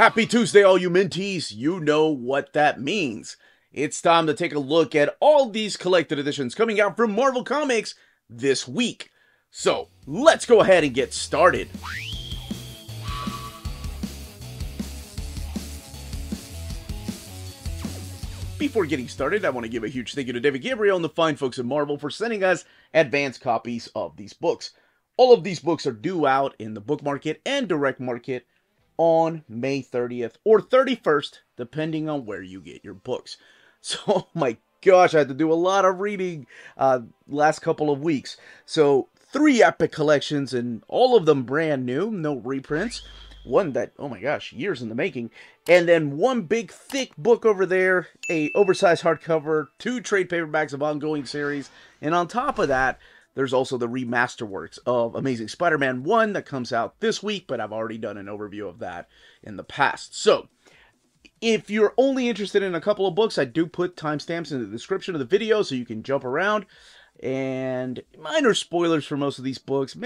Happy Tuesday, all you Minties. You know what that means. It's time to take a look at all these collected editions coming out from Marvel Comics this week. So, let's go ahead and get started. Before getting started, I want to give a huge thank you to David Gabriel and the fine folks at Marvel for sending us advanced copies of these books. All of these books are due out in the book market and direct market on May 30th or 31st, depending on where you get your books. So, oh my gosh, I had to do a lot of reading last couple of weeks. So, 3 epic collections, and all of them brand new, no reprints. One that, oh my gosh, years in the making. And then one big thick book over there, a oversized hardcover, 2 trade paperbacks of ongoing series, and on top of that, there's also the remaster works of Amazing Spider-Man 1 that comes out this week, but I've already done an overview of that in the past. So, if you're only interested in a couple of books, I do put timestamps in the description of the video so you can jump around. And minor spoilers for most of these books,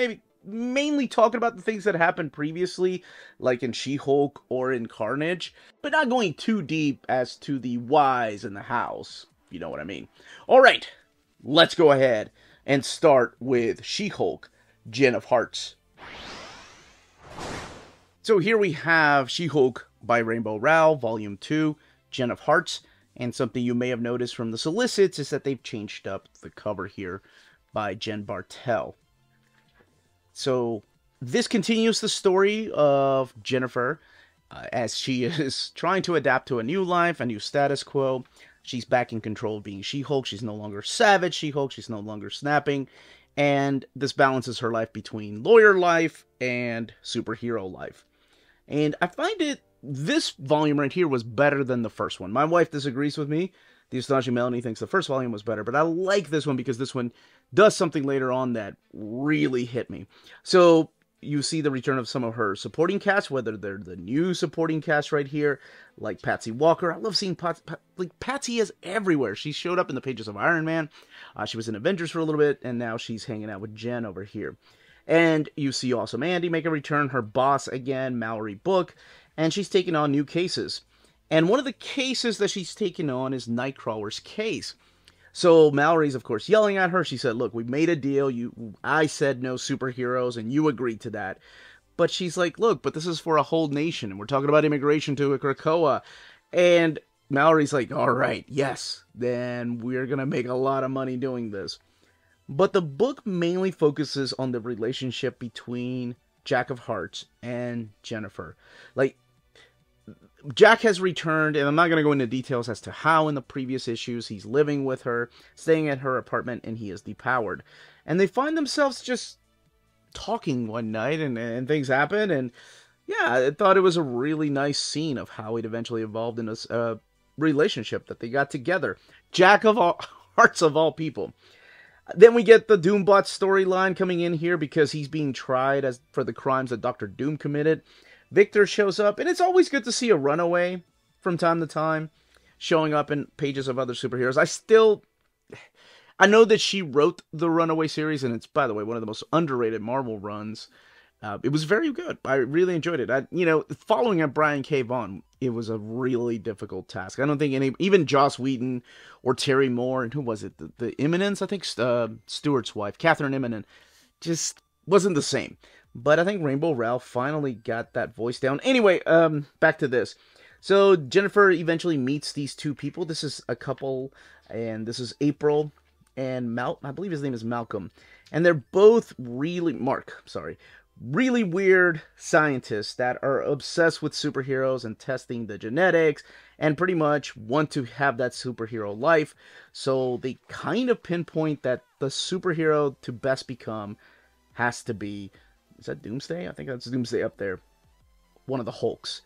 mainly talking about the things that happened previously, like in She-Hulk or in Carnage, but not going too deep as to the whys and the hows, if you know what I mean. Alright, let's go ahead and start with She-Hulk, Gen of Hearts. So here we have She-Hulk by Rainbow Rowell, Volume 2, Gen of Hearts. And something you may have noticed from the solicits is that they've changed up the cover here by Jen Bartel. So this continues the story of Jennifer as she is trying to adapt to a new life, a new status quo. She's back in control of being She-Hulk. She's no longer savage She-Hulk. She's no longer snapping. And this balances her life between lawyer life and superhero life. And I find this volume right here was better than the first one. My wife disagrees with me. The Astonishing Melanie thinks the first volume was better. But I like this one because this one does something later on that really hit me. So you see the return of some of her supporting cast, whether they're the new supporting cast right here, like Patsy Walker. I love seeing Patsy is everywhere. She showed up in the pages of Iron Man. She was in Avengers for a little bit, and now she's hanging out with Jen over here. And you see Awesome Andy make a return, her boss again, Mallory Book, and she's taking on new cases. And one of the cases that she's taking on is Nightcrawler's case. So Mallory's, of course, yelling at her. She said, look, we made a deal. I said no superheroes, and you agreed to that. But she's like, look, but this is for a whole nation, and we're talking about immigration to Krakoa. And Mallory's like, all right, yes, then we're going to make a lot of money doing this. But the book mainly focuses on the relationship between Jack of Hearts and Jennifer. Like, Jack has returned, and I'm not going to go into details as to how in the previous issues he's living with her, staying at her apartment, and he is depowered. And they find themselves just talking one night, and things happen, and yeah, I thought it was a really nice scene of how it eventually evolved in a relationship that they got together. Jack of all Hearts of all people. Then we get the Doombot storyline coming in here because he's being tried for the crimes that Dr. Doom committed. Victor shows up, and it's always good to see a runaway from time to time showing up in pages of other superheroes. I know that she wrote the Runaway series, and it's, by the way, one of the most underrated Marvel runs. It was very good. I really enjoyed it. Following up Brian K. Vaughan, it was a really difficult task. I don't think even Joss Whedon or Terry Moore, and who was it? The Imminence, I think, Stewart's wife, Catherine Imminent, just wasn't the same. But I think Rainbow Rowell finally got that voice down. Anyway, back to this. So Jennifer eventually meets these 2 people. This is a couple, and this is April and I believe his name is Malcolm. And they're both really weird scientists that are obsessed with superheroes and testing the genetics and pretty much want to have that superhero life. So they kind of pinpoint that the superhero to best become has to be, is that Doomsday? I think that's Doomsday up there. One of the Hulks.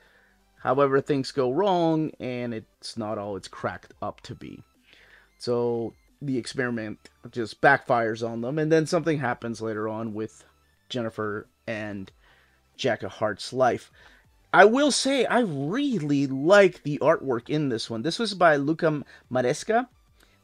However, things go wrong, and it's not all it's cracked up to be. So the experiment just backfires on them, and then something happens later on with Jennifer and Jack of Hearts' life. I will say, I really like the artwork in this one. This was by Luca Maresca.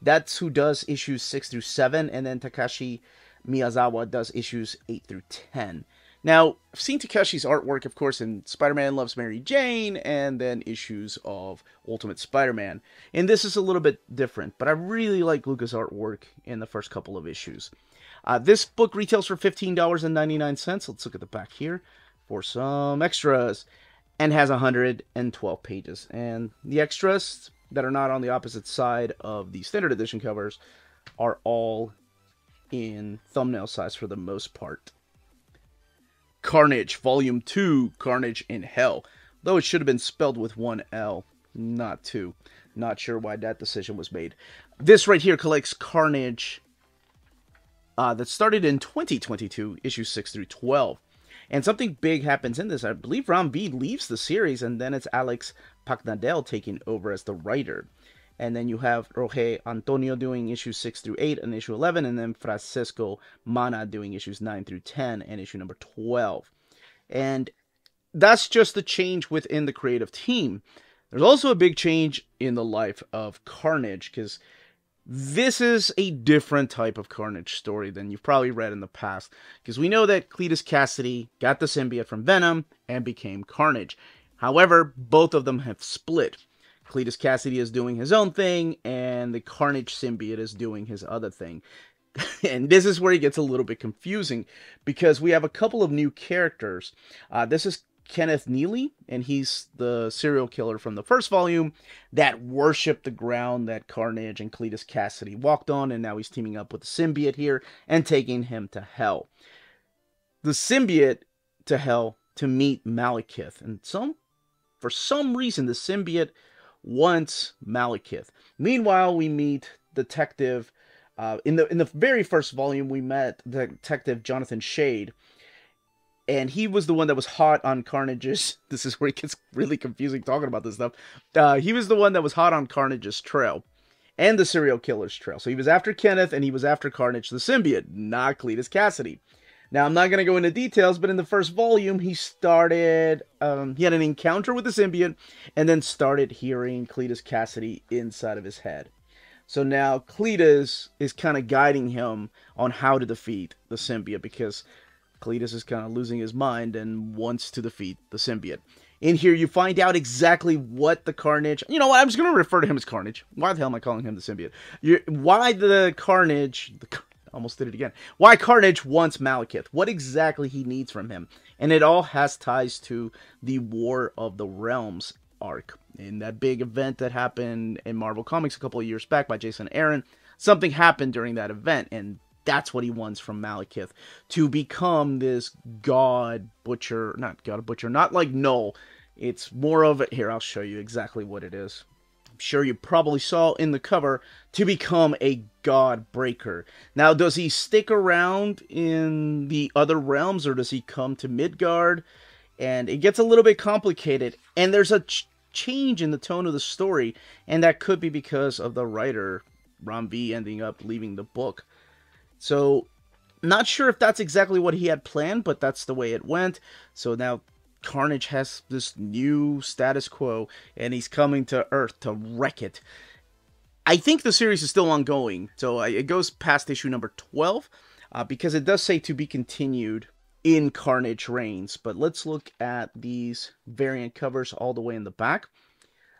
That's who does issues 6 through 7, and then Takashi Miyazawa does issues 8 through 10. Now, I've seen Takeshi's artwork, of course, in Spider-Man Loves Mary Jane, and then issues of Ultimate Spider-Man. And this is a little bit different, but I really like Luca's artwork in the first couple of issues. This book retails for $15.99. Let's look at the back here for some extras. And has 112 pages. And the extras that are not on the opposite side of the standard edition covers are all in thumbnail size for the most part. Carnage, Volume 2, Carnage in Hell. Though it should have been spelled with one L, not two. Not sure why that decision was made. This right here collects Carnage that started in 2022, issues 6 through 12. And something big happens in this. I believe Ram V leaves the series, and then it's Alex Pacnadel taking over as the writer. And then you have Jorge Antonio doing issues 6 through 8 and issue 11, and then Francisco Mana doing issues 9 through 10 and issue number 12. And that's just the change within the creative team. There's also a big change in the life of Carnage, because this is a different type of Carnage story than you've probably read in the past. Because we know that Cletus Cassidy got the symbiote from Venom and became Carnage. However, both of them have split. Cletus Cassidy is doing his own thing, and the Carnage symbiote is doing his other thing. And this is where it gets a little bit confusing, because we have a couple of new characters. This is Kenneth Neely, and he's the serial killer from the first volume that worshipped the ground that Carnage and Cletus Cassidy walked on, and now he's teaming up with the symbiote here and taking him to Hell. The symbiote to Hell to meet Malekith, and for some reason the symbiote wants Malekith. Meanwhile, we meet Detective, in the very first volume, we met Detective Jonathan Shade, and he was the one that was hot on Carnage's, this is where it gets really confusing talking about this stuff, he was the one that was hot on Carnage's trail, and the serial killer's trail. So he was after Kenneth, and he was after Carnage the symbiote, not Cletus Cassidy. Now, I'm not going to go into details, but in the first volume, he started, he had an encounter with the symbiote, and then started hearing Cletus Cassidy inside of his head. So now, Cletus is kind of guiding him on how to defeat the symbiote, because Cletus is kind of losing his mind and wants to defeat the symbiote. In here, you find out exactly what the Carnage... You know what? I'm just going to refer to him as Carnage. Why the hell am I calling him the symbiote? Why the Carnage... Almost did it again. Why Carnage wants Malekith. What exactly he needs from him. And it all has ties to the War of the Realms arc. In that big event that happened in Marvel Comics a couple of years back by Jason Aaron, something happened during that event, and that's what he wants from Malekith. To become this god butcher, not like Null. It's more of it. Here, I'll show you exactly what it is. I'm sure you probably saw in the cover, to become a god breaker. Now, does he stick around in the other realms, or does he come to Midgard? And it gets a little bit complicated, and there's a change in the tone of the story, and that could be because of the writer, Ram V, ending up leaving the book. So, not sure if that's exactly what he had planned, but that's the way it went. So now Carnage has this new status quo, and he's coming to Earth to wreck it. I think the series is still ongoing, so it goes past issue number 12, because it does say to be continued in Carnage Reigns. But let's look at these variant covers all the way in the back.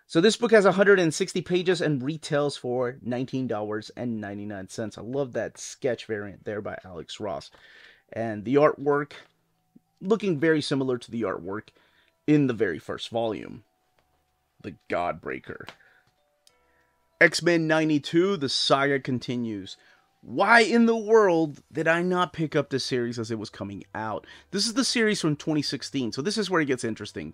So this book has 160 pages and retails for $19.99. I love that sketch variant there by Alex Ross. And the artwork, looking very similar to the artwork in the very first volume. The Godbreaker. X-Men 92, the saga continues. Why in the world did I not pick up this series as it was coming out? This is the series from 2016, so this is where it gets interesting.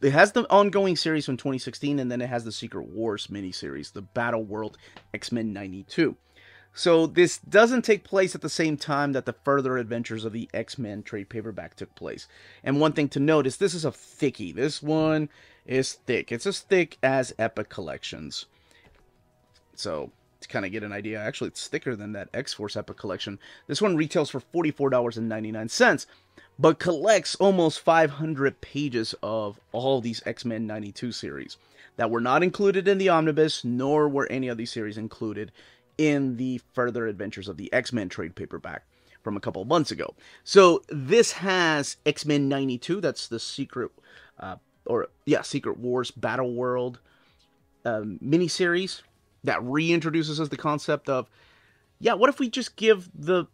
It has the ongoing series from 2016, and then it has the Secret Wars miniseries, the Battle World X-Men 92. So this doesn't take place at the same time that the Further Adventures of the X-Men trade paperback took place. And one thing to note is this is a thickie. This one is thick. It's as thick as Epic Collections. So to kind of get an idea, actually it's thicker than that X-Force Epic Collection. This one retails for $44.99, but collects almost 500 pages of all these X-Men 92 series that were not included in the omnibus, nor were any of these series included in the Further Adventures of the X-Men trade paperback. from a couple of months ago. So this has X-Men 92, that's the Secret Wars Battle World miniseries that reintroduces us the concept of, yeah, what if we just give the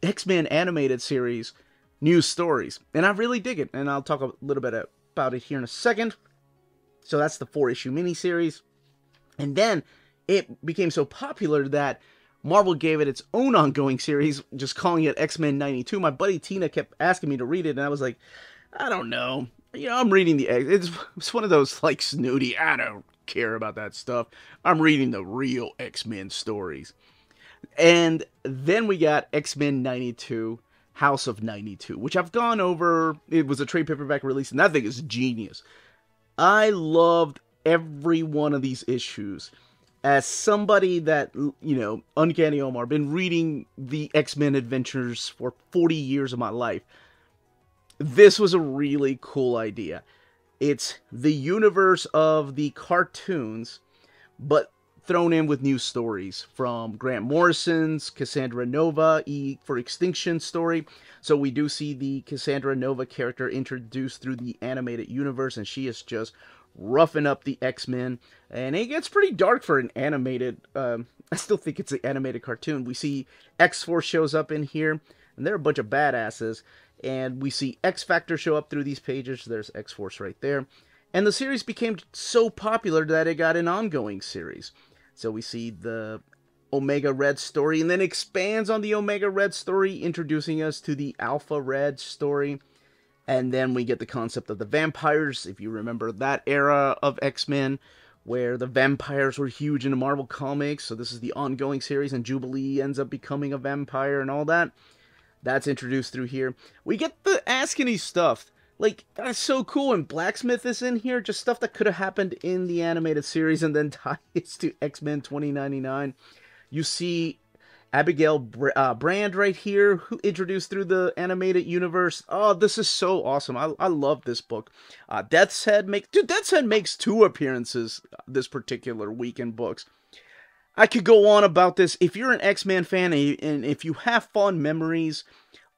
X-Men animated series new stories? And I really dig it, and I'll talk a little bit about it here in a second. So that's the 4-issue miniseries. And then it became so popular that Marvel gave it its own ongoing series, just calling it X-Men 92. My buddy Tina kept asking me to read it, and I was like, I don't know. You know, I'm reading the... It's one of those, like, snooty, I don't care about that stuff. I'm reading the real X-Men stories. And then we got X-Men 92, House of 92, which I've gone over. It was a trade paperback release, and that thing is genius. I loved every one of these issues. As somebody that, you know, Uncanny Omar, been reading the X-Men adventures for 40 years of my life, this was a really cool idea. It's the universe of the cartoons, but thrown in with new stories from Grant Morrison's Cassandra Nova, E for Extinction story. So we do see the Cassandra Nova character introduced through the animated universe, and she is just roughing up the X-Men, and it gets pretty dark for an animated, I still think it's an animated cartoon. We see X-Force shows up in here, and they're a bunch of badasses, and we see X-Factor show up through these pages. There's X-Force right there, and the series became so popular that it got an ongoing series. So we see the Omega Red story, and then expands on the Omega Red story, introducing us to the Alpha Red story. And then we get the concept of the vampires, if you remember that era of X-Men, where the vampires were huge in the Marvel Comics. So this is the ongoing series, and Jubilee ends up becoming a vampire and all that. That's introduced through here. We get the Askany stuff. Like, that's so cool, and Blacksmith is in here. Just stuff that could have happened in the animated series and then ties to X-Men 2099. You see Abigail Brand right here, who introduced through the animated universe. Oh, this is so awesome. I love this book. Death's Head makes 2 appearances this particular week in books. I could go on about this. If you're an X-Men fan, and if you have fond memories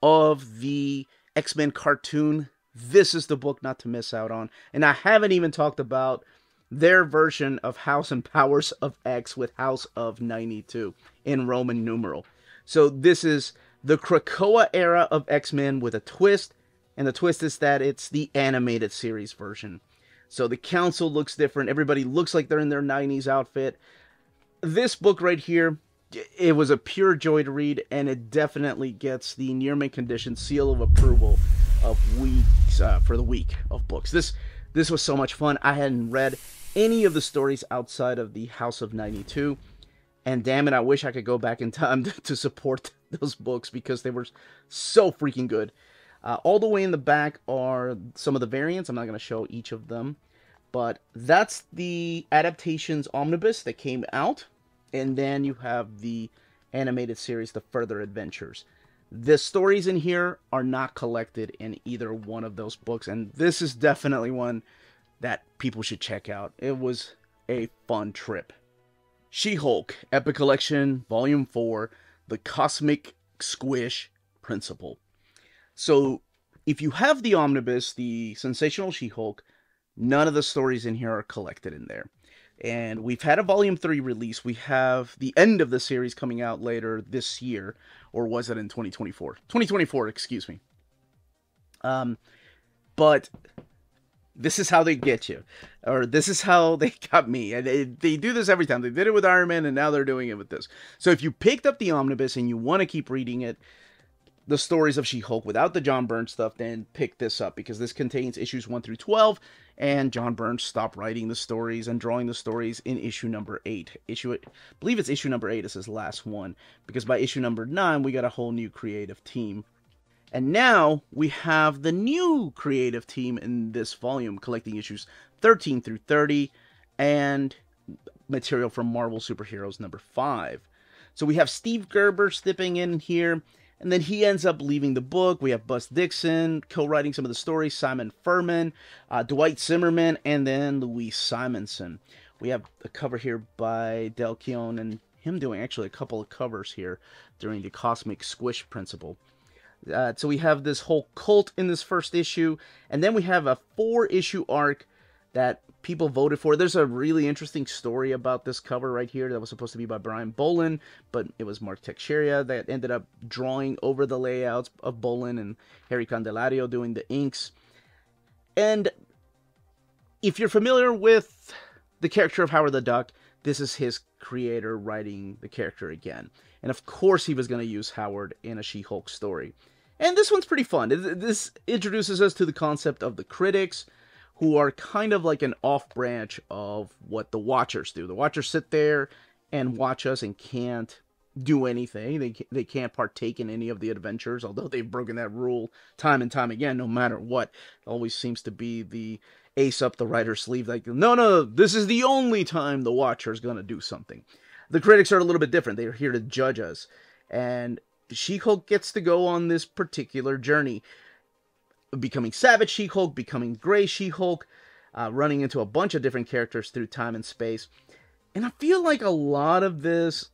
of the X-Men cartoon, this is the book not to miss out on. And I haven't even talked about their version of House and Powers of X with House of 92 in Roman numeral. So this is the Krakoa era of X-Men with a twist, and the twist is that it's the animated series version. So the council looks different. Everybody looks like they're in their 90s outfit. This book right here, it was a pure joy to read, and it definitely gets the Near Mint Condition seal of approval of weeks for the week of books. This was so much fun. I hadn't read any of the stories outside of the House of 92, and damn it, I wish I could go back in time to support those books, because they were so freaking good. All the way in the back are some of the variants. I'm not going to show each of them, but that's the adaptations omnibus that came out, and then you have the animated series, The Further Adventures. The stories in here are not collected in either one of those books, and this is definitely one that people should check out. It was a fun trip. She-Hulk, Epic Collection, Volume 4, The Cosmic Squish Principle. So, if you have the omnibus, the Sensational She-Hulk, none of the stories in here are collected in there. And we've had a Volume 3 release. We have the end of the series coming out later this year. Or was it in 2024? 2024, excuse me. But this is how they get you. Or this is how they got me. And they do this every time. They did it with Iron Man, and now they're doing it with this. So if you picked up the omnibus and you want to keep reading it, the stories of She-Hulk without the John Byrne stuff, then pick this up, because this contains issues 1 through 12, and John Byrne stopped writing the stories and drawing the stories in issue number 8. I believe it's issue number 8 is his last one, because by issue number 9, we got a whole new creative team. And now, we have the new creative team in this volume, collecting issues 13 through 30, and material from Marvel Superheroes number 5. So we have Steve Gerber stepping in here, and then he ends up leaving the book. We have Buzz Dixon co-writing some of the stories, Simon Furman, Dwight Zimmerman, and then Louise Simonson. We have a cover here by Del Keown and him doing actually a couple of covers here during the Cosmic Squish principle. So we have this whole cult in this first issue, and then we have a 4-issue arc that people voted for. There's a really interesting story about this cover right here that was supposed to be by Brian Bolin, but it was Mark Teixeira that ended up drawing over the layouts of Bolin and Harry Candelario doing the inks. And if you're familiar with the character of Howard the Duck, this is his creator writing the character again. And of course he was going to use Howard in a She-Hulk story. And this one's pretty fun. This introduces us to the concept of the critics, who are kind of like an off-branch of what the Watchers do. The Watchers sit there and watch us and can't do anything. They can't partake in any of the adventures, although they've broken that rule time and time again, no matter what. It always seems to be the ace up the writer's sleeve, like, no, this is the only time the Watcher's gonna do something. The critics are a little bit different. They're here to judge us. And She-Hulk gets to go on this particular journey, becoming Savage She-Hulk, becoming Gray She-Hulk, running into a bunch of different characters through time and space. And I feel like a lot of this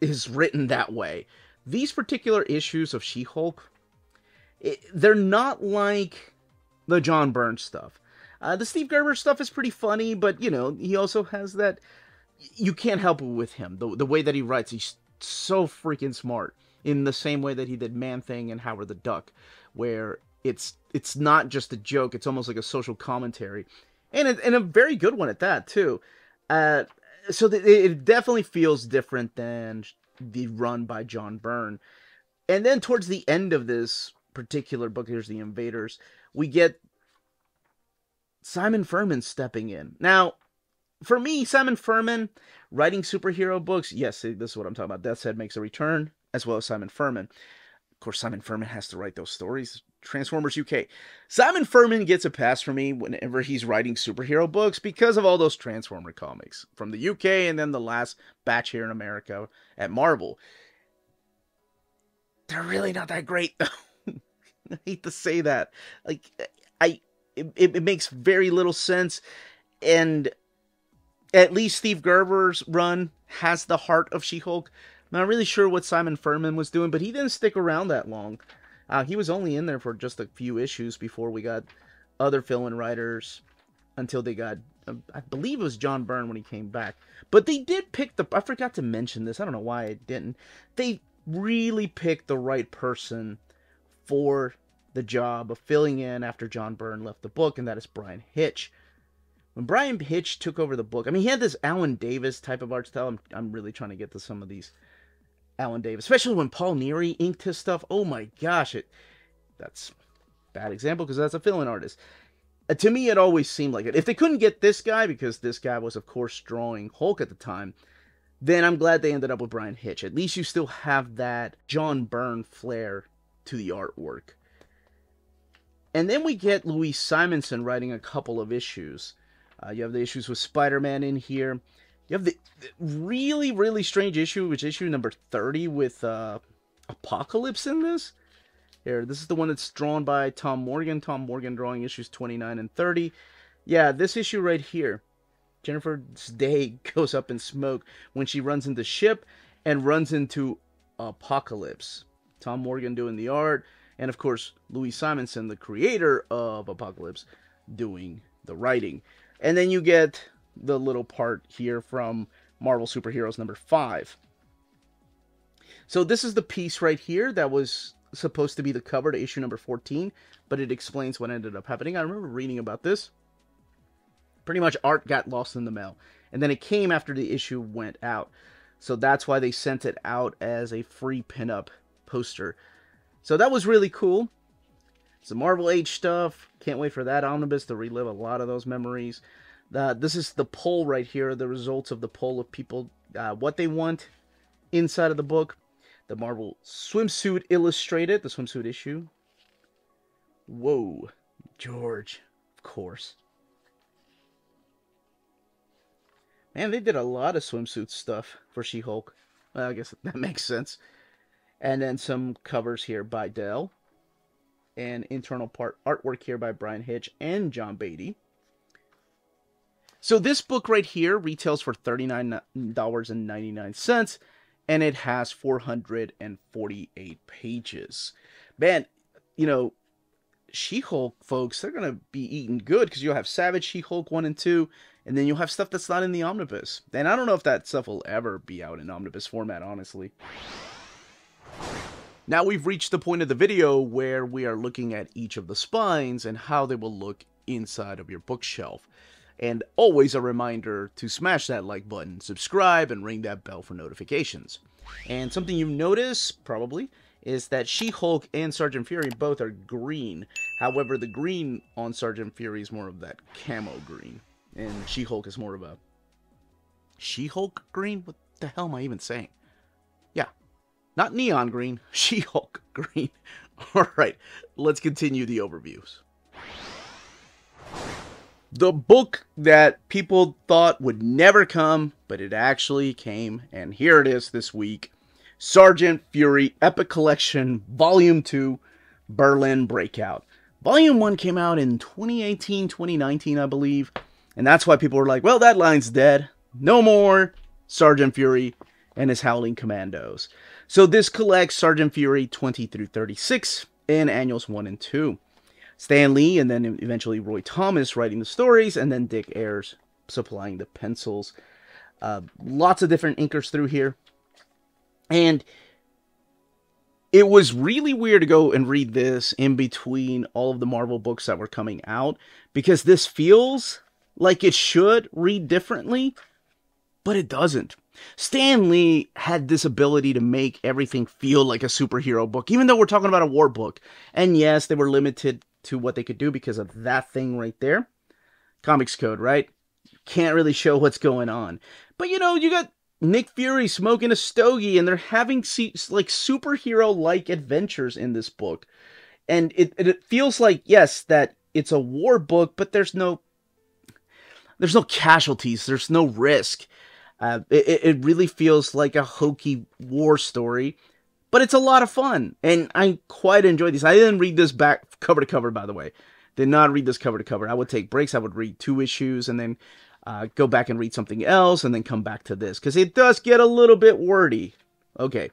is written that way. These particular issues of She-Hulk, they're not like the John Byrne stuff. The Steve Gerber stuff is pretty funny, but, you know, he also has that... You can't help it with him. The way that he writes, he's so freaking smart. In the same way that he did Man-Thing and Howard the Duck, where it's not just a joke, it's almost like a social commentary. And a very good one at that, too. So it definitely feels different than the run by John Byrne. And then towards the end of this particular book, here's The Invaders, we get Simon Furman stepping in. Now, for me, Simon Furman, writing superhero books, yes, this is what I'm talking about. Death's Head makes a return, as well as Simon Furman. Of course, Simon Furman has to write those stories. Transformers UK. Simon Furman gets a pass for me whenever he's writing superhero books because of all those Transformer comics from the UK and then the last batch here in America at Marvel. They're really not that great, though. I hate to say that. Like, it makes very little sense, and at least Steve Gerber's run has the heart of She-Hulk. I'm not really sure what Simon Furman was doing, but he didn't stick around that long. He was only in there for just a few issues before we got other fill-in writers, until they got, I believe it was John Byrne when he came back. But they did pick I forgot to mention this, I don't know why I didn't. They really picked the right person for the job of filling in after John Byrne left the book, and that is Brian Hitch. When Brian Hitch took over the book, I mean, he had this Alan Davis type of art style. I'm really trying to get to some of these Alan Davis, especially when Paul Neary inked his stuff. Oh my gosh, that's a bad example because that's a fill-in artist. To me, it always seemed like it. If they couldn't get this guy, because this guy was, of course, drawing Hulk at the time, then I'm glad they ended up with Brian Hitch. At least you still have that John Byrne flair to the artwork. And then we get Louise Simonson writing a couple of issues. You have the issues with Spider-Man in here. You have the really, really strange issue, which is issue number 30 with Apocalypse in this. Here, this is the one that's drawn by Tom Morgan. Tom Morgan drawing issues 29 and 30. Yeah, this issue right here. Jennifer's day goes up in smoke when she runs into Ship and runs into Apocalypse. Tom Morgan doing the art. And, of course, Louise Simonson, the creator of Apocalypse, doing the writing. And then you get the little part here from Marvel Superheroes number 5. So this is the piece right here that was supposed to be the cover to issue number 14, but it explains what ended up happening. I remember reading about this. Pretty much art got lost in the mail, and then it came after the issue went out. So that's why they sent it out as a free pinup poster. So that was really cool. Some Marvel Age stuff. Can't wait for that omnibus to relive a lot of those memories. This is the poll right here, the results of the poll of people, what they want inside of the book. The Marvel Swimsuit Illustrated, the swimsuit issue. Whoa, George, of course. Man, they did a lot of swimsuit stuff for She-Hulk. Well, I guess that makes sense. And then some covers here by Dell. And internal part artwork here by Brian Hitch and John Beatty. So this book right here retails for $39.99, and it has 448 pages. Man, you know, She-Hulk, folks, they're going to be eating good, because you'll have Savage She-Hulk 1 and 2, and then you'll have stuff that's not in the omnibus. And I don't know if that stuff will ever be out in omnibus format, honestly. Now we've reached the point of the video where we are looking at each of the spines and how they will look inside of your bookshelf. And always a reminder to smash that like button, subscribe, and ring that bell for notifications. And something you notice, probably, is that She-Hulk and Sergeant Fury both are green. However, the green on Sergeant Fury is more of that camo green. And She-Hulk is more of a... She-Hulk green? What the hell am I even saying? Yeah. Not neon green. She-Hulk green. Alright, let's continue the overviews. The book that people thought would never come, but it actually came, and here it is this week. Sergeant Fury Epic Collection Volume 2, Berlin Breakout. Volume 1 came out in 2018, 2019, I believe, and that's why people were like, well, that line's dead. No more Sergeant Fury and his Howling Commandos. So this collects Sergeant Fury 20 through 36 in annuals 1 and 2. Stan Lee and then eventually Roy Thomas writing the stories, and then Dick Ayers supplying the pencils. Lots of different inkers through here. And it was really weird to go and read this in between all of the Marvel books that were coming out, because this feels like it should read differently, but it doesn't. Stan Lee had this ability to make everything feel like a superhero book, even though we're talking about a war book. And yes, they were limited to what they could do because of that thing right there. Comics code, right? Can't really show what's going on. But you know, you got Nick Fury smoking a stogie, and they're having like superhero-like adventures in this book. And it feels like, yes, that it's a war book, but there's no casualties, there's no risk. It really feels like a hokey war story, but it's a lot of fun, and I quite enjoyed these. I didn't read this back cover to cover, by the way. Did not read this cover to cover. I would take breaks. I would read 2 issues, and then go back and read something else, and then come back to this, because it does get a little bit wordy. Okay,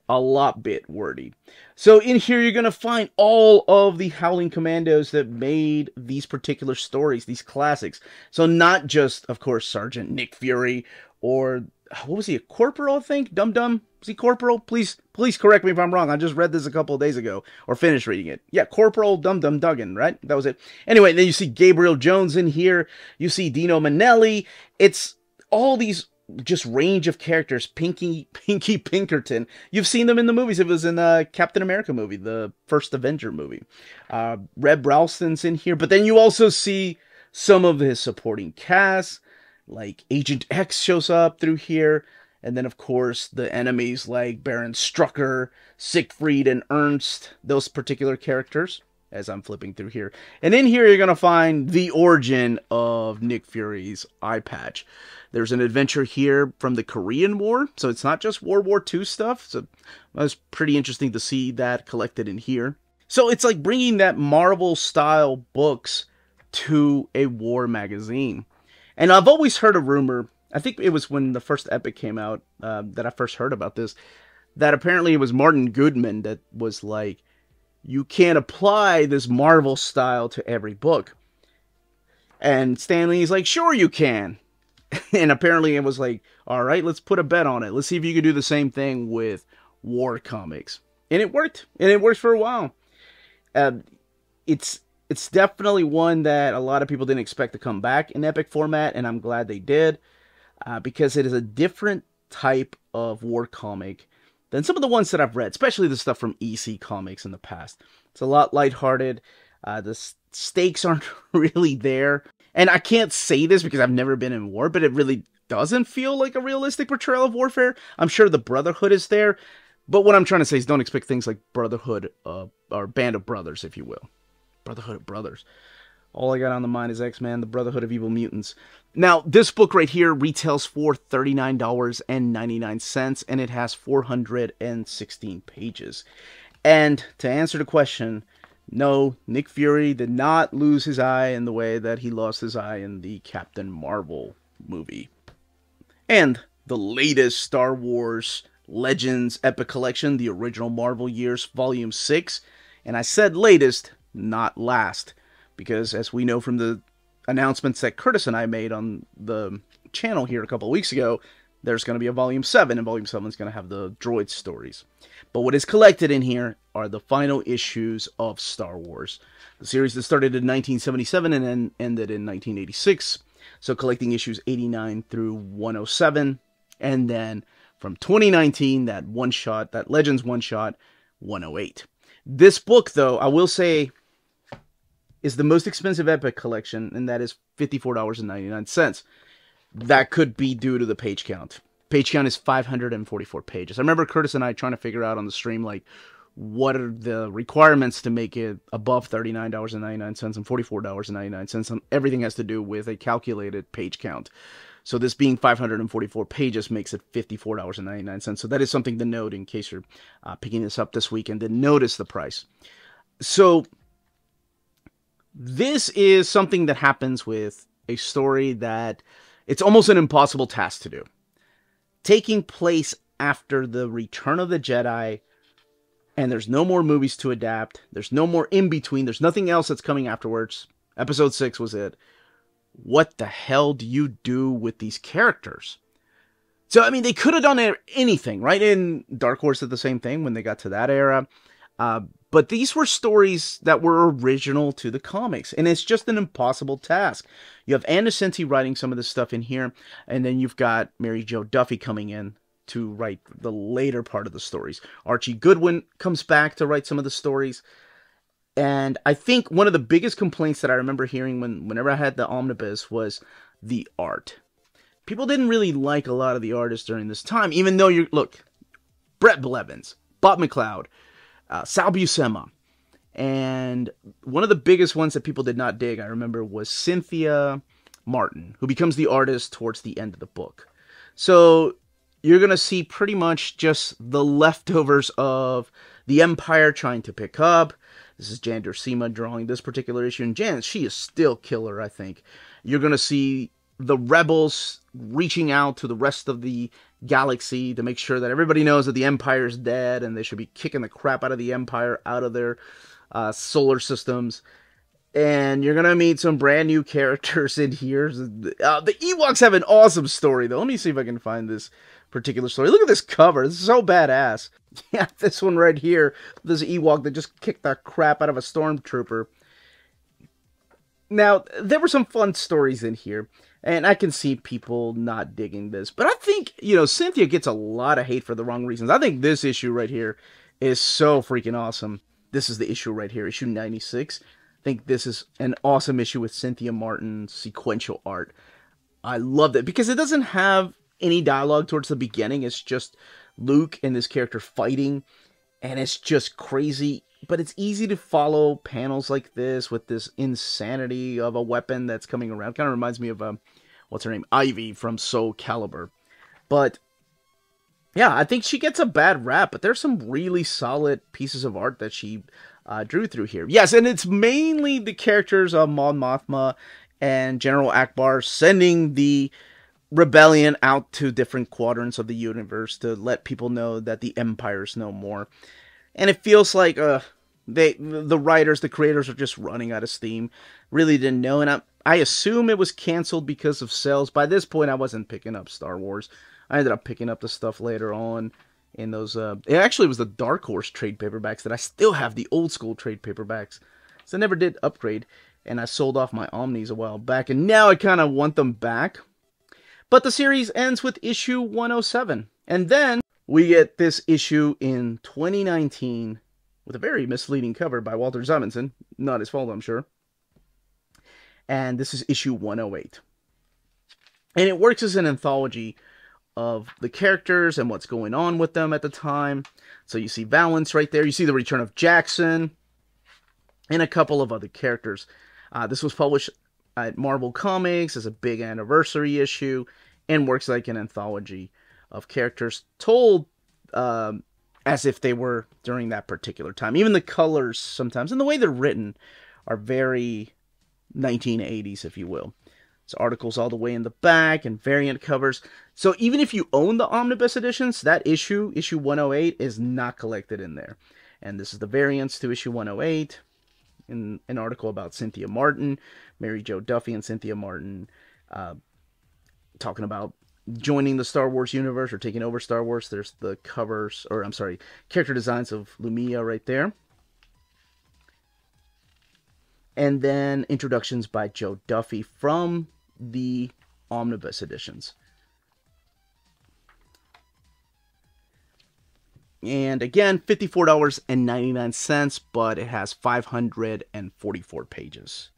a lot bit wordy. So in here, you're going to find all of the Howling Commandos that made these particular stories, these classics. So not just, of course, Sergeant Nick Fury, or, what was he, a corporal, I think? Dum Dum? Was he corporal? Please correct me if I'm wrong. I just read this a couple of days ago, or finished reading it. Yeah, Corporal Dum Dum Duggan, right? That was it. Anyway, then you see Gabriel Jones in here. You see Dino Manelli. It's all these just range of characters. Pinky Pinkerton. You've seen them in the movies. It was in the Captain America movie, the first Avenger movie. Reb Ralston's in here. But then you also see some of his supporting cast, like Agent X shows up through here. And then, of course, the enemies like Baron Strucker, Siegfried, and Ernst. Those particular characters, as I'm flipping through here. And in here, you're going to find the origin of Nick Fury's eye patch. There's an adventure here from the Korean War. So it's not just World War II stuff. So it was pretty interesting to see that collected in here. So it's like bringing that Marvel-style books to a war magazine. And I've always heard a rumor, I think it was when the first Epic came out that I first heard about this, that apparently it was Martin Goodman that was like, you can't apply this Marvel style to every book. And Stan Lee's like, sure you can. And apparently it was like, all right, let's put a bet on it. Let's see if you can do the same thing with war comics. And it worked. And it worked for a while. It's definitely one that a lot of people didn't expect to come back in Epic format, and I'm glad they did, because it is a different type of war comic than some of the ones that I've read, especially the stuff from EC Comics in the past. It's a lot lighthearted. The stakes aren't really there. And I can't say this because I've never been in war, but it really doesn't feel like a realistic portrayal of warfare. I'm sure the Brotherhood is there, but what I'm trying to say is don't expect things like Brotherhood, or Band of Brothers, if you will. Brotherhood of Brothers. All I got on the mind is X-Men, the Brotherhood of Evil Mutants. Now, this book right here retails for $39.99, and it has 416 pages. And to answer the question, No, Nick Fury did not lose his eye in the way that he lost his eye in the Captain Marvel movie. And the latest Star Wars Legends Epic Collection, the original Marvel Years, Volume 6. And I said latest, not last, because as we know from the announcements that Curtis and I made on the channel here a couple of weeks ago, there's going to be a Volume 7, and Volume 7 is going to have the droid stories. But what is collected in here are the final issues of Star Wars. The series that started in 1977 and then ended in 1986. So collecting issues 89 through 107. And then from 2019, that one-shot, that Legends one-shot, 108. This book, though, I will say, is the most expensive Epic collection, and that is $54.99. That could be due to the page count. Page count is 544 pages. I remember Curtis and I trying to figure out on the stream, like, what are the requirements to make it above $39.99 and $44.99, and everything has to do with a calculated page count. So this being 544 pages makes it $54.99. So that is something to note in case you're picking this up this week and didn't notice the price. So this is something that happens with a story that it's almost an impossible task to do. Taking place after the Return of the Jedi, and there's no more movies to adapt. There's no more in between. There's nothing else that's coming afterwards. Episode 6 was it. What the hell do you do with these characters? So, I mean, they could have done anything, right? In Dark Horse did the same thing when they got to that era. But these were stories that were original to the comics, and it's just an impossible task. You have Ann Nocenti writing some of this stuff in here, and then you've got Mary Jo Duffy coming in to write the later part of the stories. Archie Goodwin comes back to write some of the stories. And I think one of the biggest complaints that I remember hearing whenever I had the omnibus was the art. People didn't really like a lot of the artists during this time, even though look, Brett Blevins, Bob McLeod, Sal Buscema, and one of the biggest ones that people did not dig, I remember, was Cynthia Martin, who becomes the artist towards the end of the book. So you're going to see pretty much just the leftovers of the Empire trying to pick up. This is Jan Duursema drawing this particular issue, and Jan, she is still killer, I think. You're going to see the Rebels reaching out to the rest of the galaxy to make sure that everybody knows that the Empire is dead, and they should be kicking the crap out of the Empire out of their solar systems. And you're going to meet some brand new characters in here. The Ewoks have an awesome story, though. Let me see if I can find this particular story. Look at this cover. This is so badass. Yeah, this one right here. This Ewok that just kicked the crap out of a stormtrooper. Now, there were some fun stories in here, and I can see people not digging this. But I think, Cynthia gets a lot of hate for the wrong reasons. I think this issue right here is so freaking awesome. This is the issue right here, issue 96. I think this is an awesome issue with Cynthia Martin's sequential art. I love it because it doesn't have any dialogue towards the beginning. It's just Luke and this character fighting, and it's just crazy, but it's easy to follow panels like this with this insanity of a weapon that's coming around. Kind of reminds me of what's her name, Ivy from Soul Calibur. But yeah, I think she gets a bad rap, but there's some really solid pieces of art that she drew through here. Yes, and it's mainly the characters of Mon Mothma and General Akbar sending the rebellion out to different quadrants of the universe to let people know that the Empire's no more. And it feels like the writers, the creators are just running out of steam. Really didn't know, and I assume it was canceled because of sales. By this point, I wasn't picking up Star Wars. I ended up picking up the stuff later on in those, it actually was the Dark Horse trade paperbacks that I still have, the old school trade paperbacks. So I never did upgrade, and I sold off my Omnis a while back, and now I kind of want them back. But the series ends with issue 107. And then we get this issue in 2019 with a very misleading cover by Walter Simonson. Not his fault, I'm sure. And this is issue 108. And it works as an anthology of the characters and what's going on with them at the time. So you see Valance right there. You see the return of Jackson and a couple of other characters. This was published at Marvel Comics as a big anniversary issue and works like an anthology of characters told as if they were during that particular time. Even the colors sometimes, and the way they're written, are very 1980s, if you will. It's articles all the way in the back and variant covers. So even if you own the omnibus editions, that issue 108, is not collected in there. And this is the variants to issue 108, in an article about Cynthia Martin, Mary Jo Duffy and Cynthia Martin, talking about joining the Star Wars universe or taking over Star Wars. There's the covers, or I'm sorry, character designs of Lumia right there. And then introductions by Jo Duffy from the omnibus editions. And again, $54.99, but it has 544 pages.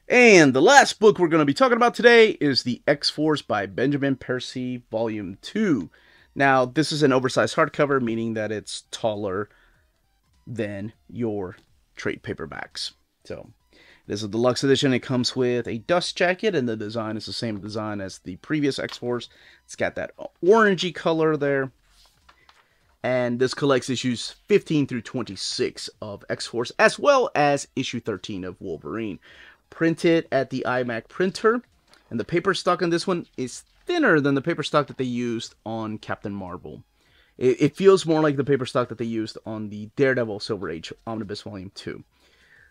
And the last book we're going to be talking about today is The X-Force by Benjamin Percy, Volume 2. Now, this is an oversized hardcover, meaning that it's taller than your trade paperbacks. So, this is a deluxe edition. It comes with a dust jacket, and the design is the same design as the previous X-Force. It's got that orangey color there. And this collects issues 15 through 26 of X-Force, as well as issue 13 of Wolverine. Printed at the iMac printer, and the paper stock on this one is thinner than the paper stock that they used on Captain Marvel. It feels more like the paper stock that they used on the Daredevil Silver Age Omnibus Volume 2.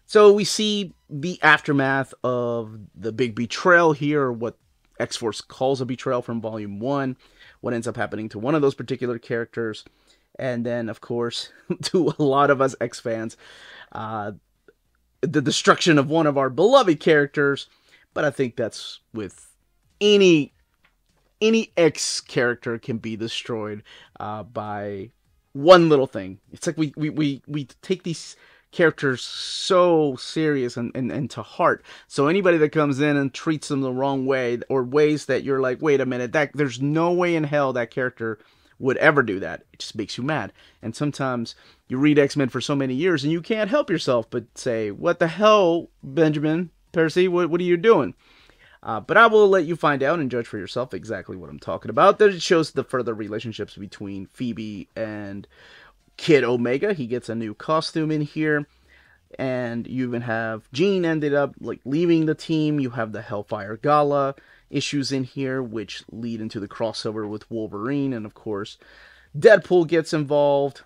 So we see the aftermath of the big betrayal here, or what X-Force calls a betrayal from Volume 1, what ends up happening to one of those particular characters, and then, of course, to a lot of us X-fans, the destruction of one of our beloved characters. But I think that's with any X character can be destroyed by one little thing. It's like we take these characters so serious and to heart. So anybody that comes in and treats them the wrong way, or ways that you're like, wait a minute, that there's no way in hell that character would ever do that, it just makes you mad. And sometimes you read X-Men for so many years and you can't help yourself but say, what the hell, Benjamin Percy, what are you doing? But I will let you find out and judge for yourself exactly what I'm talking about. That it shows the further relationships between Phoebe and Kid Omega. He gets a new costume in here. And you even have Jean ended up like leaving the team. You have the Hellfire Gala issues in here, which lead into the crossover with Wolverine. And of course, Deadpool gets involved.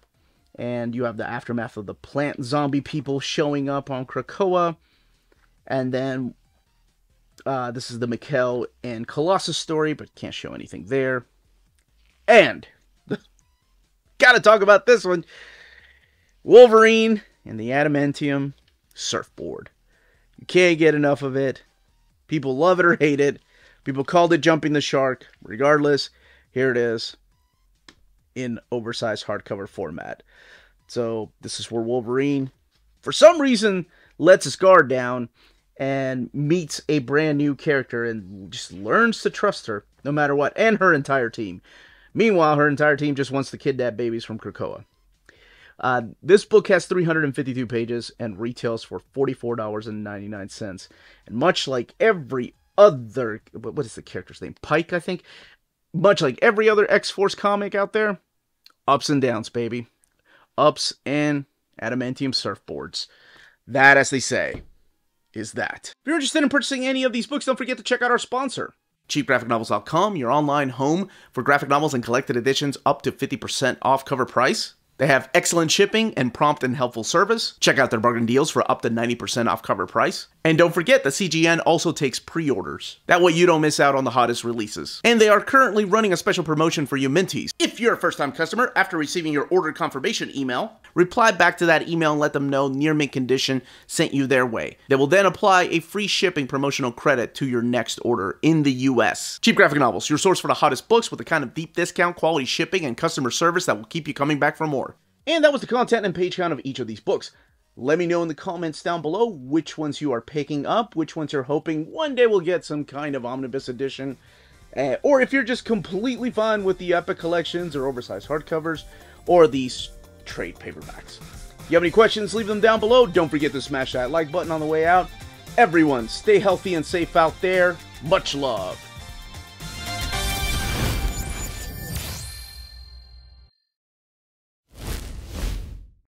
And you have the aftermath of the plant zombie people showing up on Krakoa. And then this is the Mikkel and Colossus story, but can't show anything there. And gotta talk about this one. Wolverine and the Adamantium surfboard. You can't get enough of it. People love it or hate it. People called it jumping the shark. Regardless, here it is in oversized hardcover format. So this is where Wolverine, for some reason, lets his guard down and meets a brand new character and just learns to trust her no matter what, and her entire team. Meanwhile, her entire team just wants to kidnap babies from Krakoa. This book has 352 pages and retails for $44.99. And much like every other, what is the character's name? Pike, I think. Much like every other X-Force comic out there, ups and downs, baby. Ups and adamantium surfboards. That, as they say, is that. If you're interested in purchasing any of these books, don't forget to check out our sponsor, CheapGraphicNovels.com, your online home for graphic novels and collected editions up to 50% off cover price. They have excellent shipping and prompt and helpful service. Check out their bargain deals for up to 90% off cover price. And don't forget that CGN also takes pre-orders. That way you don't miss out on the hottest releases. And they are currently running a special promotion for you Minties. If you're a first-time customer, after receiving your order confirmation email, reply back to that email and let them know Near Mint Condition sent you their way. They will then apply a free shipping promotional credit to your next order in the US. Cheap Graphic Novels, your source for the hottest books with the kind of deep discount, quality shipping, and customer service that will keep you coming back for more. And that was the content and page count of each of these books. Let me know in the comments down below which ones you are picking up, which ones you're hoping one day we'll get some kind of omnibus edition, or if you're just completely fine with the epic collections or oversized hardcovers, or these trade paperbacks. If you have any questions, leave them down below. Don't forget to smash that like button on the way out. Everyone, stay healthy and safe out there. Much love.